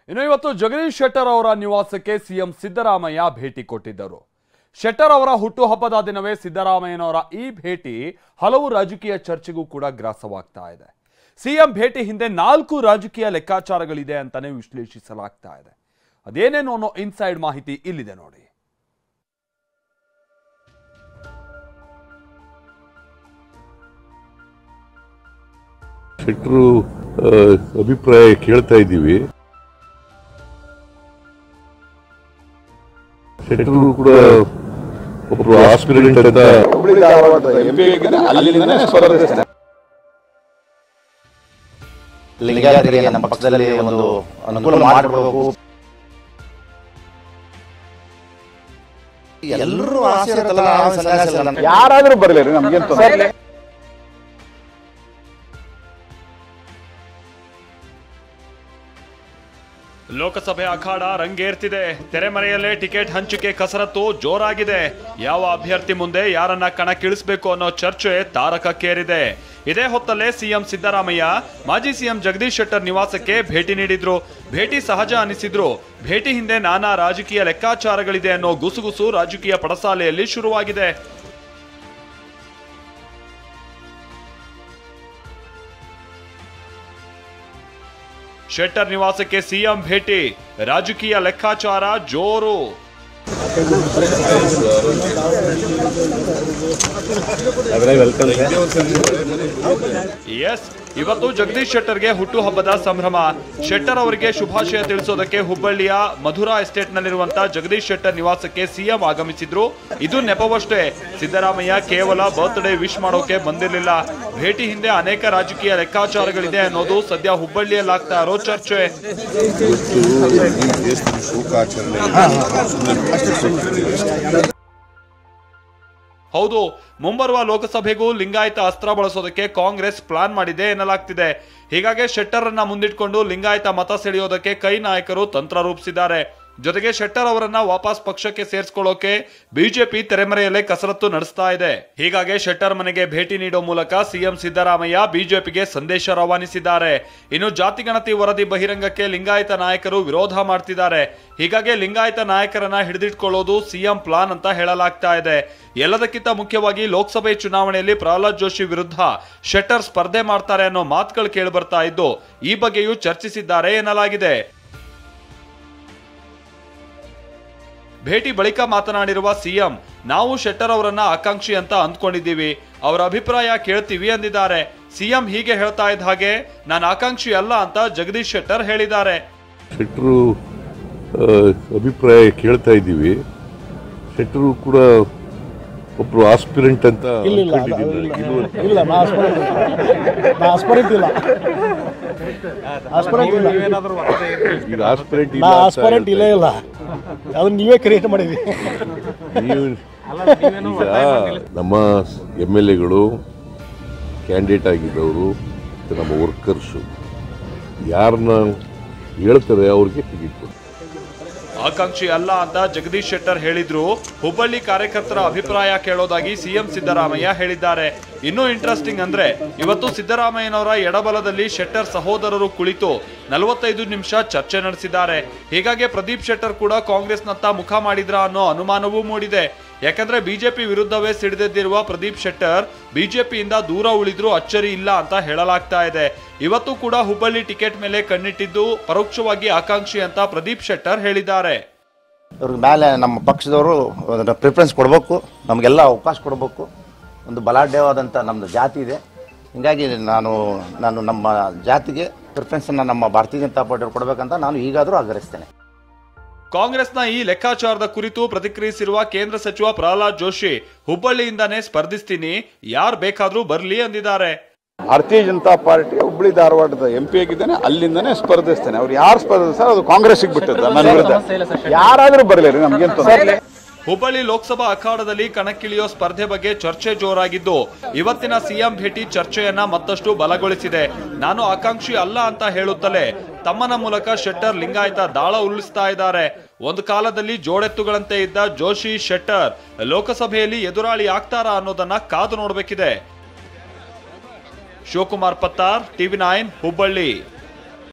ಇನ್ನು ಇವತ್ತು ಜಗದೀಶ್ ಶೆಟ್ಟರ್ ಅವರ ನಿವಾಸಕ್ಕೆ ಸಿಎಂ ಸಿದ್ದರಾಮಯ್ಯ ಭೇಟಿ ಕೊಟ್ಟಿದ್ದರು. ಶೆಟ್ಟರ್ ಅವರ ಹುಟ್ಟುಹಬ್ಬದ ದಿನವೇ ಸಿದ್ದರಾಮಯ್ಯನವರ ಈ ಭೇಟಿ ಹಲವು ರಾಜಕೀಯ ಚರ್ಚೆಗೂ ಕೂಡ ಗ್ರಾಸವಾಗ್ತಾ ಇದೆ. ಸಿಎಂ ಭೇಟಿ ಹಿಂದೆ 4 ರಾಜಕೀಯ ಲೆಕ್ಕಾಚಾರಗಳಿದೆ ಅಂತಾನೆ ವಿಶ್ಲೇಷಿಸಲಾಗ್ತಾ ಇದೆ. ಅದೇನೇನೋ ಅನ್ನೋ ಇನ್ಸೈಡ್ ಮಾಹಿತಿ ಇಲ್ಲಿದೆ ನೋಡಿ. ಶೆಟ್ಟರು ಅಭಿಪ್ರಾಯ ಕೇಳ್ತಾ ಇದ್ದೀವಿ. ಶೆಟ್ಟರು ಕೂಡ ಒಬ್ಬರು ಆಸ್ಪಿರೆಂಟ್ ಅಂತ ಲಿಂಗಾಯತರಿಗೆ ನಮ್ಮ ಪಕ್ಷದಲ್ಲಿ ಒಂದು ಅನುಕೂಲ ಮಾಡಬೇಕು. ಎಲ್ಲರೂ ಯಾರಾದ್ರೂ ಬರಲಿ ನಮ್ಗೆ ಲೋಕಸಭೆ ಅಖಾಡ ರಂಗೇರ್ತಿದೆ. ತೆರೆಮರೆಯಲ್ಲೇ ಟಿಕೆಟ್ ಹಂಚಿಕೆ ಕಸರತ್ತು ಜೋರಾಗಿದೆ. ಯಾವ ಅಭ್ಯರ್ಥಿ ಮುಂದೆ ಯಾರನ್ನ ಕಣಕ್ಕಿಳಿಸಬೇಕು ಅನ್ನೋ ಚರ್ಚೆ ತಾರಕಕ್ಕೇರಿದೆ. ಇದೇ ಹೊತ್ತಲ್ಲೇ ಸಿಎಂ ಸಿದ್ದರಾಮಯ್ಯ ಮಾಜಿ ಸಿಎಂ ಜಗದೀಶ್ ಶೆಟ್ಟರ್ ನಿವಾಸಕ್ಕೆ ಭೇಟಿ ನೀಡಿದ್ರು. ಭೇಟಿ ಸಹಜ ಅನಿಸಿದ್ರು. ಭೇಟಿ ಹಿಂದೆ ನಾನಾ ರಾಜಕೀಯ ಲೆಕ್ಕಾಚಾರಗಳಿದೆ ಅನ್ನೋ ಗುಸುಗುಸು ರಾಜಕೀಯ ಪಡಸಾಲೆಯಲ್ಲಿ ಶುರುವಾಗಿದೆ. ಶೆಟ್ಟರ್ ನಿವಾಸಕ್ಕೆ ಸಿಎಂ ಭೇಟಿ, ರಾಜಕೀಯ ಲೆಕ್ಕಾಚಾರ ಜೋರು. ಎಸ್, ಇವತ್ತು ಜಗದೀಶ್ ಶೆಟ್ಟರ್ಗೆ ಹುಟ್ಟುಹಬ್ಬದ ಸಂಭ್ರಮ. ಶೆಟ್ಟರ್ ಅವರಿಗೆ ಶುಭಾಶಯ ತಿಳಿಸೋದಕ್ಕೆ ಹುಬ್ಬಳ್ಳಿಯ ಮಧುರಾ ಎಸ್ಟೇಟ್ ನಲ್ಲಿರುವಂತಹ ಜಗದೀಶ್ ಶೆಟ್ಟರ್ ನಿವಾಸಕ್ಕೆ ಸಿಎಂ ಆಗಮಿಸಿದ್ರು. ಇದು ನೆಪವಷ್ಟೇ. ಸಿದ್ದರಾಮಯ್ಯ ಕೇವಲ ಬರ್ತ್ಡೇ ವಿಶ್ ಮಾಡೋಕೆ ಬಂದಿರಲಿಲ್ಲ. ಭೇಟಿ ಹಿಂದೆ ಅನೇಕ ರಾಜಕೀಯ ಲೆಕ್ಕಾಚಾರಗಳಿದೆ ಅನ್ನೋದು ಸದ್ಯ ಹುಬ್ಬಳ್ಳಿಯಲ್ಲಾಗ್ತಾ ಇರೋ ಚರ್ಚೆ. ಹೌದು, ಮುಂಬರುವ ಲೋಕಸಭೆಗೂ ಲಿಂಗಾಯತ ಅಸ್ತ್ರ ಬಳಸೋದಕ್ಕೆ ಕಾಂಗ್ರೆಸ್ ಪ್ಲಾನ್ ಮಾಡಿದೆ ಎನ್ನಲಾಗ್ತಿದೆ. ಹೀಗಾಗಿ ಶೆಟ್ಟರ್ ಅನ್ನ ಮುಂದಿಟ್ಕೊಂಡು ಲಿಂಗಾಯತ ಮತ ಸೆಳೆಯೋದಕ್ಕೆ ಕೈ ನಾಯಕರು ತಂತ್ರ ರೂಪಿಸಿದ್ದಾರೆ. ಜೊತೆಗೆ ಶೆಟ್ಟರ್ ಅವರನ್ನ ವಾಪಸ್ ಪಕ್ಷಕ್ಕೆ ಸೇರಿಸಿಕೊಳ್ಳೋಕೆ ಬಿಜೆಪಿ ತೆರೆಮರೆಯಲ್ಲೇ ಕಸರತ್ತು ನಡೆಸ್ತಾ ಇದೆ. ಹೀಗಾಗಿ ಶೆಟ್ಟರ್ ಮನೆಗೆ ಭೇಟಿ ನೀಡೋ ಮೂಲಕ ಸಿಎಂ ಸಿದ್ದರಾಮಯ್ಯ ಬಿಜೆಪಿಗೆ ಸಂದೇಶ ರವಾನಿಸಿದ್ದಾರೆ. ಇನ್ನು ಜಾತಿಗಣತಿ ವರದಿ ಬಹಿರಂಗಕ್ಕೆ ಲಿಂಗಾಯತ ನಾಯಕರು ವಿರೋಧ ಮಾಡ್ತಿದ್ದಾರೆ. ಹೀಗಾಗಿ ಲಿಂಗಾಯತ ನಾಯಕರನ್ನ ಹಿಡಿದಿಟ್ಕೊಳ್ಳೋದು ಸಿಎಂ ಪ್ಲಾನ್ ಅಂತ ಹೇಳಲಾಗ್ತಾ ಇದೆ. ಎಲ್ಲದಕ್ಕಿಂತ ಮುಖ್ಯವಾಗಿ ಲೋಕಸಭೆ ಚುನಾವಣೆಯಲ್ಲಿ ಪ್ರಹ್ಲಾದ್ ಜೋಶಿ ವಿರುದ್ಧ ಶೆಟ್ಟರ್ ಸ್ಪರ್ಧೆ ಮಾಡ್ತಾರೆ ಅನ್ನೋ ಮಾತುಗಳು ಕೇಳಿಬರ್ತಾ ಇದ್ದು, ಈ ಬಗ್ಗೆಯೂ ಚರ್ಚಿಸಿದ್ದಾರೆ ಎನ್ನಲಾಗಿದೆ. ಭೇಟಿ ಬಳಿಕ ಮಾತನಾಡಿರುವ ಸಿಎಂ, ನಾವು ಶೆಟ್ಟರ್ ಅವರನ್ನ ಆಕಾಂಕ್ಷಿ ಅಂತ ಅಂದ್ಕೊಂಡಿದ್ದೀವಿ, ಅವರ ಅಭಿಪ್ರಾಯ ಕೇಳ್ತೀವಿ ಅಂದಿದ್ದಾರೆ. ಸಿಎಂ ಹೀಗೆ ಹೇಳ್ತಾ ಇದ್ದ ಹಾಗೆ ನಾನು ಆಕಾಂಕ್ಷಿ ಅಲ್ಲ ಅಂತ ಜಗದೀಶ್ ಶೆಟ್ಟರ್ ಹೇಳಿದ್ದಾರೆ. ಶೆಟ್ಟರು ಅಭಿಪ್ರಾಯ ಕೇಳ್ತಾ ಇದ್ದೀವಿ. ಶೆಟ್ಟರು ಕೂಡ ಒಬ್ರು ಆಸ್ಪಿರೆಂಟ್ ಅಂತ ನೀವೇ ಕ್ರಿಯೇಟ್ ಮಾಡಿದ್ರಿ. ನಮ್ಮ MLAಗಳು ಕ್ಯಾಂಡಿಡೇಟ್ ಆಗಿದ್ದವರು, ನಮ್ಮ ವರ್ಕರ್ಸು ಯಾರನ್ನ ಹೇಳ್ತಾರೆ ಅವ್ರಿಗೆ ಟಿಕೆಟ್ ಕೊಡ್ತಾರೆ. ಆಕಾಂಕ್ಷಿ ಅಲ್ಲ ಅಂತ ಜಗದೀಶ್ ಶೆಟ್ಟರ್ ಹೇಳಿದ್ರು. ಹುಬ್ಬಳ್ಳಿ ಕಾರ್ಯಕರ್ತರ ಅಭಿಪ್ರಾಯ ಕೇಳೋದಾಗಿ ಸಿಎಂ ಸಿದ್ದರಾಮಯ್ಯ ಹೇಳಿದ್ದಾರೆ. ಇನ್ನೂ ಇಂಟ್ರೆಸ್ಟಿಂಗ್ ಅಂದ್ರೆ, ಇವತ್ತು ಸಿದ್ದರಾಮಯ್ಯನವರ ಎಡಬಲದಲ್ಲಿ ಶೆಟ್ಟರ್ ಸಹೋದರರು ಕುಳಿತು 45 ನಿಮಿಷ ಚರ್ಚೆ ನಡೆಸಿದ್ದಾರೆ. ಹೀಗಾಗಿ ಪ್ರದೀಪ್ ಶೆಟ್ಟರ್ ಕೂಡ ಕಾಂಗ್ರೆಸ್ನತ್ತ ಮುಖ ಮಾಡಿದ್ರ ಅನ್ನೋ ಅನುಮಾನವೂ ಮೂಡಿದೆ. ಯಾಕಂದ್ರೆ ಬಿಜೆಪಿ ವಿರುದ್ಧವೇ ಸಿಡಿದೆದ್ದಿರುವ ಪ್ರದೀಪ್ ಶೆಟ್ಟರ್ ಬಿಜೆಪಿಯಿಂದ ದೂರ ಉಳಿದ್ರೂ ಅಚ್ಚರಿ ಇಲ್ಲ ಅಂತ ಹೇಳಲಾಗ್ತಾ ಇದೆ. ಇವತ್ತು ಕೂಡ ಹುಬ್ಬಳ್ಳಿ ಟಿಕೆಟ್ ಮೇಲೆ ಕಣ್ಣಿಟ್ಟಿದ್ದು ಪರೋಕ್ಷವಾಗಿ ಆಕಾಂಕ್ಷಿ ಅಂತ ಪ್ರದೀಪ್ ಶೆಟ್ಟರ್ ಹೇಳಿದ್ದಾರೆ. ಇವ್ರ ಮೇಲೆ ನಮ್ಮ ಪಕ್ಷದವರು ಪ್ರಿಫರೆನ್ಸ್ ಕೊಡಬೇಕು, ನಮಗೆಲ್ಲ ಅವಕಾಶ ಕೊಡಬೇಕು. ಒಂದು ಬಲಾಢ್ಯವಾದಂಥ ನಮ್ಮದು ಜಾತಿ ಇದೆ. ಹೀಗಾಗಿ ನಾನು ನಮ್ಮ ಜಾತಿಗೆ ಪ್ರಿಫರೆನ್ಸನ್ನು ನಮ್ಮ ಭಾರತೀಯ ಜನತಾ ಪಾರ್ಟಿಯವರು ಕೊಡಬೇಕಂತ ನಾನು ಈಗಾದರೂ ಆಗ್ರಹಿಸ್ತೇನೆ. ಕಾಂಗ್ರೆಸ್ನ ಈ ಲೆಕ್ಕಾಚಾರದ ಕುರಿತು ಪ್ರತಿಕ್ರಿಯಿಸಿರುವ ಕೇಂದ್ರ ಸಚಿವ ಪ್ರಹ್ಲಾದ್ ಜೋಶಿ, ಹುಬ್ಬಳ್ಳಿಯಿಂದಾನೇ ಸ್ಪರ್ಧಿಸ್ತೀನಿ, ಯಾರು ಬೇಕಾದ್ರೂ ಬರ್ಲಿ ಅಂದಿದ್ದಾರೆ. ಭಾರತೀಯ ಜನತಾ ಪಾರ್ಟಿ ಹುಬ್ಬಳ್ಳಿ ಧಾರವಾಡದ MP ಆಗಿದ್ದೇನೆ, ಅಲ್ಲಿಂದಾನೇ ಸ್ಪರ್ಧಿಸ್ತೇನೆ. ಅವ್ರು ಯಾರು ಸ್ಪರ್ಧಿಸ್ತಾರೆ ಅದು ಕಾಂಗ್ರೆಸ್ಗೆ ಬಿಟ್ಟದ್ದು. ನನ್ನ ವಿರುದ್ಧ ಯಾರಾದ್ರೂ ಬರಲಿ ನಮ್ಗೆ. ಹುಬ್ಬಳ್ಳಿ ಲೋಕಸಭಾ ಅಖಾಡದಲ್ಲಿ ಕಣಕ್ಕಿಳಿಯೋ ಸ್ಪರ್ಧೆ ಬಗ್ಗೆ ಚರ್ಚೆ ಜೋರಾಗಿದ್ದು, ಇವತ್ತಿನ ಸಿಎಂ ಭೇಟಿ ಚರ್ಚೆಯನ್ನ ಮತ್ತಷ್ಟು ಬಲಗೊಳಿಸಿದೆ. ನಾನು ಆಕಾಂಕ್ಷಿ ಅಲ್ಲ ಅಂತ ಹೇಳುತ್ತಲೇ ತಮ್ಮನ ಮೂಲಕ ಶೆಟ್ಟರ್ ಲಿಂಗಾಯತ ದಾಳ ಉರುಳಿಸ್ತಾ ಇದ್ದಾರೆ. ಒಂದು ಕಾಲದಲ್ಲಿ ಜೋಡೆತ್ತುಗಳಂತೆ ಇದ್ದ ಜೋಶಿ ಶೆಟ್ಟರ್ ಲೋಕಸಭೆಯಲ್ಲಿ ಎದುರಾಳಿ ಆಗ್ತಾರಾ ಅನ್ನೋದನ್ನ ಕಾದು ನೋಡಬೇಕಿದೆ. ಶಿವಕುಮಾರ್ ಪತ್ತಾರ್, TV9 ಹುಬ್ಬಳ್ಳಿ.